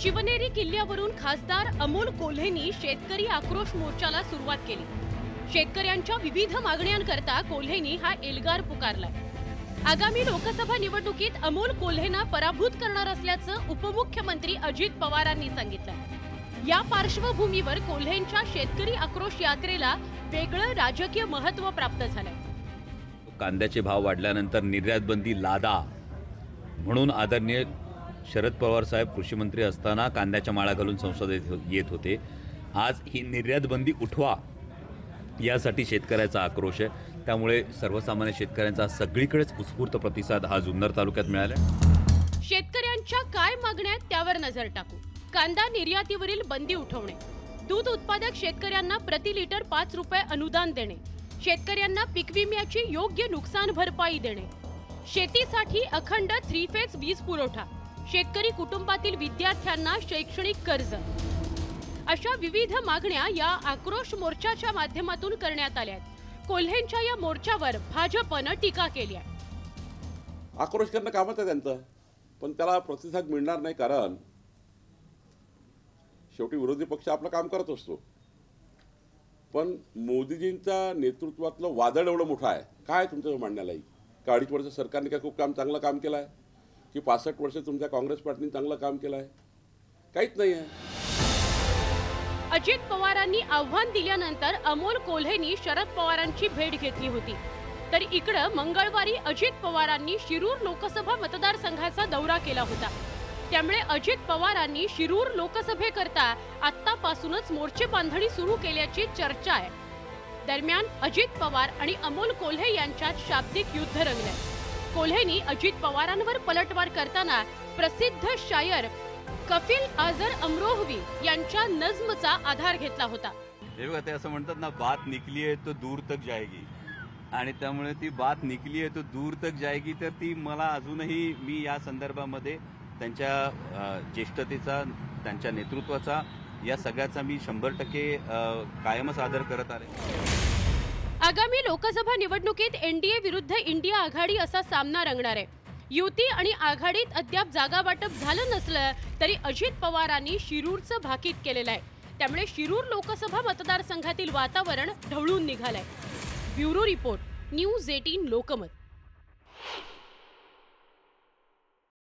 शिवनेरी किल्ल्यावरून खासदार अमोल कोल्हेंनी शेतकरी आक्रोश मोर्चाला सुरुवात केली। शेतकऱ्यांच्या विविध मागण्यांकरता कोल्हेंनी हा एल्गार पुकारलाय। आगामी लोकसभा निवडणुकीत अमोल कोल्हेंना पराभूत करणार असल्याचं उपमुख्यमंत्री अजित पवारांनी सांगितलं। या पार्श्वभूमीवर कोल्हेंच्या शेतकरी आक्रोश यात्रेला वेगळं राजकीय महत्त्व प्राप्त झालंय। कांद्याचे भाव वाढल्यानंतर निर्यात बंदी लादा म्हणून आदरणीय शरद पवार साहेब कृषी मंत्री असताना कांद्याच्या माळा घालून संसदेत येत होते। आज ही निर्यात बंदी उठवा यासाठी शेतकऱ्याचा आक्रोश आहे। त्यामुळे सर्वसामान्य शेतकऱ्यांचा सगळीकडेच उत्स्फूर्त प्रतिसाद हा जुन्नर तालुक्यात मिळाला। शेतकऱ्यांच्या काय मागण्या आहेत त्यावर नजर टाकू। कांदा निर्यातीवरील बंदी उठवणे, दूध उत्पादक शेतकऱ्यांना प्रति लिटर 5 रुपये अनुदान देणे, शेतकऱ्यांना पीक विम्याची योग्य नुकसान भरपाई देणे, शेतीसाठी अखंड 3 फेज वीज पुरवठा, शेतकरी कुटुंबातील विद्यार्थ्यांना शैक्षणिक कर्ज अशा विविध मागण्या या आक्रोश मोर्चाच्या माध्यमातून करण्यात आल्या आहेत। कोल्हेंच्या या मोर्चावर भाजपनं टीका केली आहे। आक्रोश करणं कामच आहे त्यांचं, पण त्याला प्रतिसाद मिळणार नाही, कारण शेवटी विरोधी पक्ष आपलं काम करत असतो। पण मोदीजींच्या नेतृत्वातलं वादळ एवढं मोठं आहे, काय तुमच्या मांडण्याला येईल? का 2.5 वर्ष सरकारने काय खूप चांगलं काम केलं आहे की 65 वर्ष तुमच्या काँग्रेस पार्टीने चांगलं काम केलं आहे? काहीच नाही आहे। अजित पवारांनी आव्हान दिल्यानंतर अमोल कोल्हेंनी शरद पवारांची भेट घेतली होती। तर इकडे मंगळवारी अजित पवारांनी शिरूर लोकसभा मतदारसंघाचा दौरा केला होता। त्यामुळे अजित पवारांनी शिरूर लोकसभेकरता आत्तापासूनच मोर्चे बांधणी सुरू केल्याची चर्चा आहे। दरम्यान अजित पवार आणि अमोल कोल्हे यांच्यात शाब्दिक युद्ध रंगले। कोल्हेंनी अजित पवारांवर पलटवार करताना प्रसिद्ध शायर कफील आजर अमरोहवी यांच्या नज्मचा आधार घेतला होता। हे बघा, ते असं म्हणतात ना, बात निकली है तो दूर तक जाएगी, आणि त्यामुळे ती बात निकली है तो दूर तक जाएगी। तर ती मला अजूनही मी या संदर्भामध्ये त्यांच्या ज्येष्ठतेचा, त्यांच्या नेतृत्वाचा, या सगळ्याचा मी 100% कायमच आदर करत आहे। आगामी लोकसभा निवडणुकीत एनडीए विरुद्ध इंडिया आघाडी असा सामना रंगणार आहे। युती आणि आघाडीत अद्याप जागा वाटप झालं नसलं तरी अजित पवारांनी शिरूरचं भाकीत केलेलं आहे। त्यामुळे शिरूर लोकसभा मतदारसंघातील वातावरण ढवळून निघालंय। Bureau report, news 18 Lokmat.